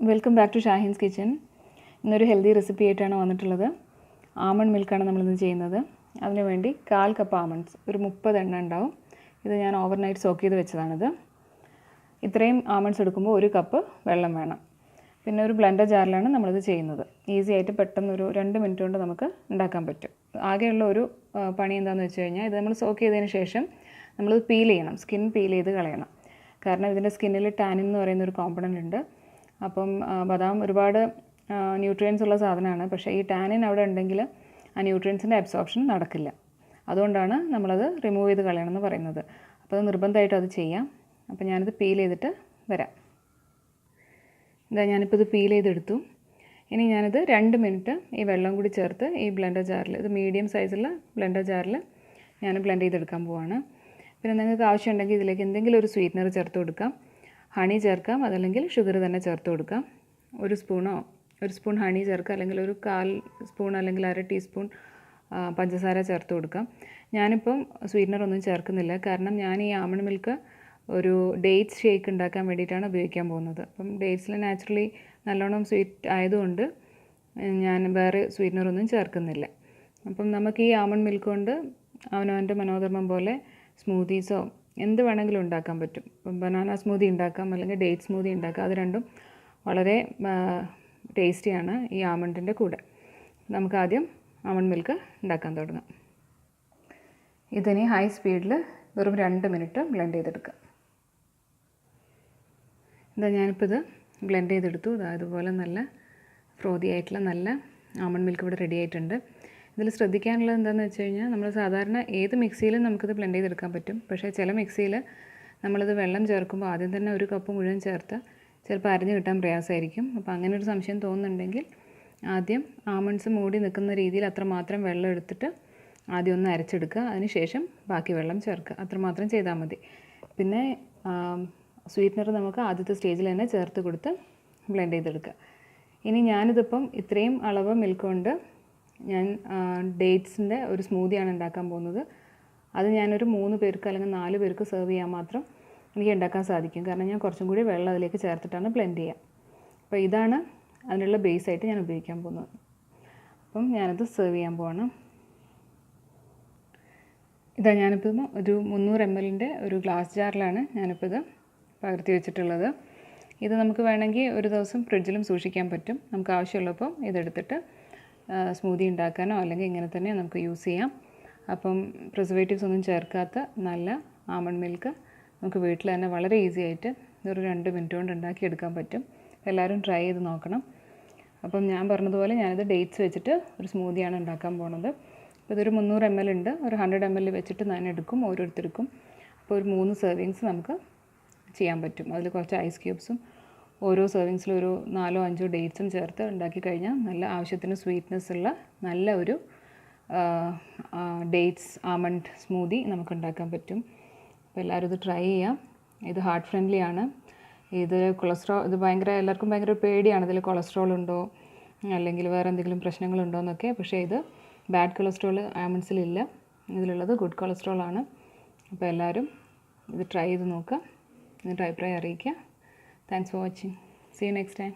Welcome back to Shahin's kitchen. ഇന്നൊരു healthy recipe ആയിട്ടാണ് വന്നിട്ടുള്ളത്. ആമണ്ട് മിൽക്കാണ് നമ്മളിന്ന് ചെയ്യുന്നത്. അതിനുവേണ്ടി 1/4 കപ്പ് ആമണ്ട്സ്, ഒരു 30 എണ്ണ ഉണ്ടാവും. ഇത് ഞാൻ ഓവർനൈറ്റ് സോക്ക് ചെയ്ത് വെച്ചതാണിത്. ഇത്രയും ആമണ്ട്സ് എടുക്കുമ്പോൾ 1 കപ്പ് വെള്ളം വേണം. പിന്നെ ഒരു ബ്ലെൻഡർ ജാറിലാണ് നമ്മളിത് ചെയ്യുന്നത്. ഈസി ആയിട്ട് പെട്ടെന്ന് ഒരു 2 മിനിറ്റ് കൊണ്ട് നമുക്ക് ഉണ്ടാക്കാൻ പറ്റും. ആകെയുള്ള ഒരു പണി എന്താണെന്ന് വെച്ച് കഴിഞ്ഞാൽ, ഇത് നമ്മൾ സോക്ക് ചെയ്തതിന് ശേഷം നമ്മളിത് പീൽ ചെയ്യണം. സ്കിൻ പീൽ ചെയ്ത് കളയണം. കാരണം ഇതിൻ്റെ സ്കിന്നിൽ ടാനിൻ എന്ന് പറയുന്നൊരു കോമ്പണൻ്റ് ഉണ്ട്. അപ്പം ബദാം ഒരുപാട് ന്യൂട്രിയൻസ് ഉള്ള സാധനമാണ്. പക്ഷേ ഈ ടാനിൻ അവിടെ ഉണ്ടെങ്കിൽ ആ ന്യൂട്രിയൻസിൻ്റെ അബ്സോർപ്ഷൻ നടക്കില്ല. അതുകൊണ്ടാണ് നമ്മളത് റിമൂവ് ചെയ്ത് കളയണമെന്ന് പറയുന്നത്. അപ്പോൾ അത് നിർബന്ധമായിട്ടും അത് ചെയ്യാം. അപ്പോൾ ഞാനിത് പീൽ ചെയ്തിട്ട് വരാം. ഞാനിപ്പോൾ ഇത് പീൽ ചെയ്തെടുത്തു. ഇനി ഞാനിത് 2 മിനിറ്റ് ഈ വെള്ളം കൂടി ചേർത്ത് ഈ ബ്ലെൻഡർ ജാറിൽ, ഇത് മീഡിയം സൈസുള്ള ബ്ലെൻഡർ ജാറിൽ ഞാൻ ബ്ലെൻഡ് ചെയ്തെടുക്കാൻ പോവാണ്. പിന്നെ നിങ്ങൾക്ക് ആവശ്യമുണ്ടെങ്കിൽ ഇതിലേക്ക് എന്തെങ്കിലും ഒരു സ്വീറ്റ്നർ ചേർത്ത് കൊടുക്കാം. ഹണി ചേർക്കാം, അതല്ലെങ്കിൽ ഷുഗർ തന്നെ ചേർത്ത് കൊടുക്കാം. ഒരു സ്പൂൺ ഹണി ചേർക്കാം, അല്ലെങ്കിൽ ഒരു 1/4 സ്പൂൺ അല്ലെങ്കിൽ 1/2 ടീസ്പൂൺ പഞ്ചസാര ചേർത്ത് കൊടുക്കാം. ഞാനിപ്പം സ്വീറ്റ്നർ ഒന്നും ചേർക്കുന്നില്ല. കാരണം ഞാൻ ഈ ആമണ്ട് മിൽക്ക് ഒരു ഡേറ്റ്സ് ഷേക്ക് ഉണ്ടാക്കാൻ വേണ്ടിയിട്ടാണ് ഉപയോഗിക്കാൻ പോകുന്നത്. അപ്പം ഡേറ്റ്സിൽ നാച്ചുറലി നല്ലോണം സ്വീറ്റ് ആയതുകൊണ്ട് ഞാൻ വേറെ സ്വീറ്റ്നറൊന്നും ചേർക്കുന്നില്ല. അപ്പം നമുക്ക് ഈ ആമണ്ട് മിൽക്ക് കൊണ്ട് അവനവൻ്റെ മനോധർമ്മം പോലെ സ്മൂത്തീസോ എന്ത് വേണമെങ്കിലും ഉണ്ടാക്കാൻ പറ്റും. ഇപ്പം ബനാന സ്മൂത്തി ഉണ്ടാക്കാം, അല്ലെങ്കിൽ ഡേറ്റ് സ്മൂത്തി ഉണ്ടാക്കാം. അത് രണ്ടും വളരെ ടേസ്റ്റിയാണ് ഈ ആമണ്ടിൻ്റെ കൂടെ. നമുക്ക് ആദ്യം ആമണ്ട് മിൽക്ക് ഉണ്ടാക്കാൻ തുടങ്ങാം. ഇതിനി ഹൈ സ്പീഡിൽ വെറും 2 മിനിറ്റ് ബ്ലെൻഡ് ചെയ്തെടുക്കാം. ഞാനിപ്പോൾ ഇത് ബ്ലെൻഡ് ചെയ്തെടുത്തു. ഇതുപോലെ നല്ല ഫ്രോതി ആയിട്ടുള്ള നല്ല ആമണ്ട് മിൽക്ക് ഇവിടെ റെഡി ആയിട്ടുണ്ട്. ഇതിൽ ശ്രദ്ധിക്കാനുള്ളത് എന്താണെന്ന് വെച്ച് കഴിഞ്ഞാൽ, നമ്മൾ സാധാരണ ഏത് മിക്സിയിലും നമുക്കിത് ബ്ലെൻഡ് ചെയ്തെടുക്കാൻ പറ്റും. പക്ഷേ ചില മിക്സിയിൽ നമ്മളിത് വെള്ളം ചേർക്കുമ്പോൾ ആദ്യം തന്നെ 1 കപ്പ് മുഴുവൻ ചേർത്ത് ചിലപ്പോൾ അരിഞ്ഞ് കിട്ടാൻ പ്രയാസമായിരിക്കും. അപ്പോൾ അങ്ങനെ ഒരു സംശയം തോന്നുന്നുണ്ടെങ്കിൽ ആദ്യം ആമണ്ട്സ് മൂടി നിൽക്കുന്ന രീതിയിൽ അത്രമാത്രം വെള്ളം എടുത്തിട്ട് ആദ്യം ഒന്ന് അരച്ചെടുക്കുക. അതിനുശേഷം ബാക്കി വെള്ളം ചേർക്കുക. അത്രമാത്രം ചെയ്താൽ മതി. പിന്നെ സ്വീറ്റ്നർ നമുക്ക് ആദ്യത്തെ സ്റ്റേജിൽ തന്നെ ചേർത്ത് കൊടുത്ത് ബ്ലെൻഡ് ചെയ്തെടുക്കുക. ഇനി ഞാനിതിപ്പം ഇത്രയും അളവ് മിൽക്ക് കൊണ്ട് ഞാൻ ഡേറ്റ്സിൻ്റെ ഒരു സ്മൂത്തിയാണ് ഉണ്ടാക്കാൻ പോകുന്നത്. അത് ഞാനൊരു 3 പേർക്ക് അല്ലെങ്കിൽ 4 പേർക്ക് സെർവ് ചെയ്യാൻ മാത്രം എനിക്ക് ഉണ്ടാക്കാൻ സാധിക്കും. കാരണം ഞാൻ കുറച്ചും കൂടി വെള്ളം അതിലേക്ക് ചേർത്തിട്ടാണ് ബ്ലെൻഡ് ചെയ്യുക. അപ്പോൾ ഇതാണ് അതിനുള്ള ബേസായിട്ട് ഞാൻ ഉപയോഗിക്കാൻ പോകുന്നത്. അപ്പം ഞാനത് സെർവ് ചെയ്യാൻ പോവാണ്. ഞാനിപ്പം ഒരു 300 ml ഒരു ഗ്ലാസ് ജാറിലാണ് ഞാനിപ്പോൾ ഇത് പകർത്തി വെച്ചിട്ടുള്ളത്. ഇത് നമുക്ക് വേണമെങ്കിൽ ഒരു ദിവസം ഫ്രിഡ്ജിലും സൂക്ഷിക്കാൻ പറ്റും. നമുക്ക് ആവശ്യമുള്ളപ്പോൾ ഇതെടുത്തിട്ട് സ്മൂത്തി ഉണ്ടാക്കാനോ അല്ലെങ്കിൽ ഇങ്ങനെ തന്നെ നമുക്ക് യൂസ് ചെയ്യാം. അപ്പം പ്രിസർവേറ്റീവ്സ് ഒന്നും ചേർക്കാത്ത നല്ല ആമണ്ട് മിൽക്ക് നമുക്ക് വീട്ടിൽ തന്നെ വളരെ ഈസി ആയിട്ട് ഒരു 2 മിനിറ്റ് കൊണ്ട് ഉണ്ടാക്കിയെടുക്കാൻ പറ്റും. എല്ലാവരും ട്രൈ ചെയ്ത് നോക്കണം. അപ്പം ഞാൻ പറഞ്ഞതുപോലെ ഞാനിത് ഡേറ്റ്സ് വെച്ചിട്ട് ഒരു സ്മൂത്തിയാണ് ഉണ്ടാക്കാൻ പോണത്. അപ്പോൾ ഇതൊരു 300 ml ഉണ്ട്. ഒരു 100 ml വെച്ചിട്ട് ഞാൻ എടുക്കും, ഓരോരുത്തർക്കും. അപ്പോൾ ഒരു 3 സെർവിങ്സ് നമുക്ക് ചെയ്യാൻ പറ്റും. അതിൽ കുറച്ച് ഐസ് ക്യൂബ്സും ഓരോ സെർവിങ്സിലും ഒരു 4-5 ഡേറ്റ്സും ചേർത്ത് ഉണ്ടാക്കി കഴിഞ്ഞാൽ നല്ല ആവശ്യത്തിന് സ്വീറ്റ്നെസ് ഉള്ള നല്ല ഒരു ഡേറ്റ്സ് ആമണ്ട് സ്മൂത്തി നമുക്ക് ഉണ്ടാക്കാൻ പറ്റും. അപ്പോൾ എല്ലാവരും ഇത് ട്രൈ ചെയ്യാം. ഇത് ഹാർട്ട് ഫ്രണ്ട്ലി ആണ്. ഇത് ഭയങ്കര എല്ലാവർക്കും ഭയങ്കര പേടിയാണ്, ഇതിൽ കൊളസ്ട്രോൾ ഉണ്ടോ അല്ലെങ്കിൽ വേറെ എന്തെങ്കിലും പ്രശ്നങ്ങളുണ്ടോ എന്നൊക്കെ. പക്ഷേ ഇത് ബാഡ് കൊളസ്ട്രോൾ ആമണ്ട്സിലില്ല. ഇതിലുള്ളത് ഗുഡ് കൊളസ്ട്രോൾ ആണ്. അപ്പോൾ എല്ലാവരും ഇത് ട്രൈ ചെയ്ത് നോക്കുക. എന്നിട്ട് അഭിപ്രായം അറിയിക്കുക. Thanks for watching. See you next time.